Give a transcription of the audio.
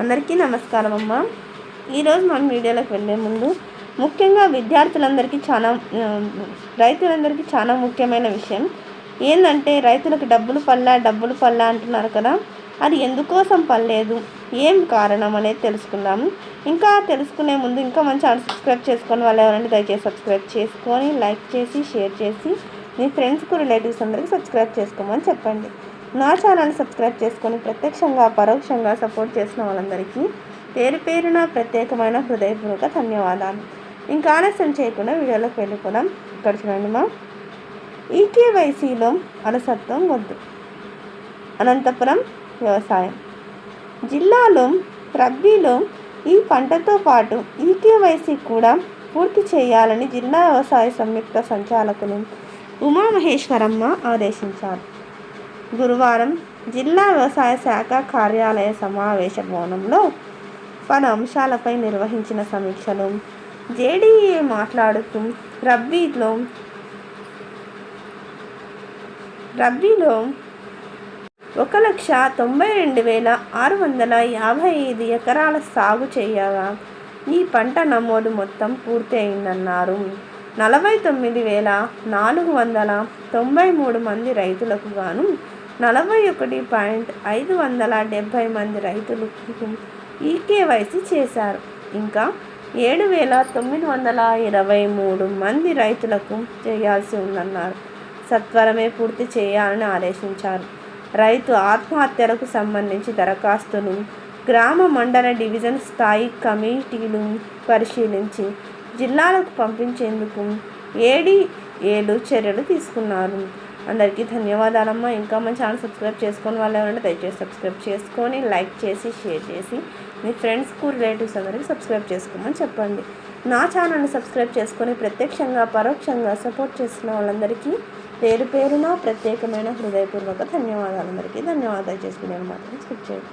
అందరికీ నమస్కారం అమ్మ. ఈరోజు మనం వీడియోలోకి వెళ్ళే ముందు ముఖ్యంగా రైతులందరికీ చాలా ముఖ్యమైన విషయం ఏంటంటే, రైతులకు డబ్బులు పల్లా అంటున్నారు కదా, అది ఎందుకోసం పడలేదు, ఏం కారణం అనేది తెలుసుకుందాము. ఇంకా తెలుసుకునే ముందు ఇంకా మన ఛానల్ సబ్స్క్రైబ్ చేసుకొని వాళ్ళు ఎవరైనా దయచేసి సబ్స్క్రైబ్ చేసుకొని లైక్ చేసి షేర్ చేసి మీ ఫ్రెండ్స్కు రిలేటివ్స్ అందరికీ సబ్స్క్రైబ్ చేసుకోమని చెప్పండి. నా ఛానల్ సబ్స్క్రైబ్ చేసుకొని ప్రత్యక్షంగా పరోక్షంగా సపోర్ట్ చేసిన వాళ్ళందరికీ పేరు పేరున ప్రత్యేకమైన హృదయపూర్వక ధన్యవాదాలు. ఇంకా ఆలస్యం చేయకుండా వీడియోలోకి వెళ్ళిపోదాం. ఇక్కడ చూడండి మా ఈకేవైసీలో అలసత్వం వద్దు. అనంతపురం వ్యవసాయం జిల్లాలో రబీలో ఈ పంటతో పాటు ఈకేవైసీ కూడా పూర్తి చేయాలని జిల్లా వ్యవసాయ సంయుక్త సంచాలకులు ఉమామహేశ్వరమ్మ ఆదేశించారు. గురువారం జిల్లా వ్యవసాయ శాఖ కార్యాలయ సమావేశ భవనంలో పలు అంశాలపై నిర్వహించిన సమీక్షలో జేడీఏ మాట్లాడుతూ రబీలో 1,92,655 ఎకరాల సాగు చేయగా ఈ పంట నమోదు మొత్తం పూర్తి అయిందన్నారు. 49,493 మంది రైతులకు గాను 41,570 మంది రైతులకు ఈకేవైసీ చేశారు. ఇంకా 7,923 మంది రైతులకు చేయాల్సి ఉందన్నారు. సత్వరమే పూర్తి చేయాలని ఆదేశించారు. రైతు ఆత్మహత్యలకు సంబంధించి దరఖాస్తులు గ్రామ మండల డివిజన్ స్థాయి కమిటీలు పరిశీలించి జిల్లాలకు పంపించేందుకు ఏడీఏలు చర్యలు తీసుకున్నారు. అందరికీ ధన్యవాదాలమ్మా. ఇంకా మన ఛానల్ సబ్స్క్రైబ్ చేసుకొని వాళ్ళు ఎవరైనా దయచేసి సబ్స్క్రైబ్ చేసుకొని లైక్ చేసి షేర్ చేసి మీ ఫ్రెండ్స్కు రిలేటివ్స్ అందరికీ సబ్స్క్రైబ్ చేసుకోమని చెప్పండి. నా ఛానల్ని సబ్స్క్రైబ్ చేసుకొని ప్రత్యక్షంగా పరోక్షంగా సపోర్ట్ చేసిన వాళ్ళందరికీ పేరు పేరున ప్రత్యేకమైన హృదయపూర్వక ధన్యవాదాలు. అందరికీ ధన్యవాదాలు చేసుకునే మాత్రం స్కిప్ చేయండి.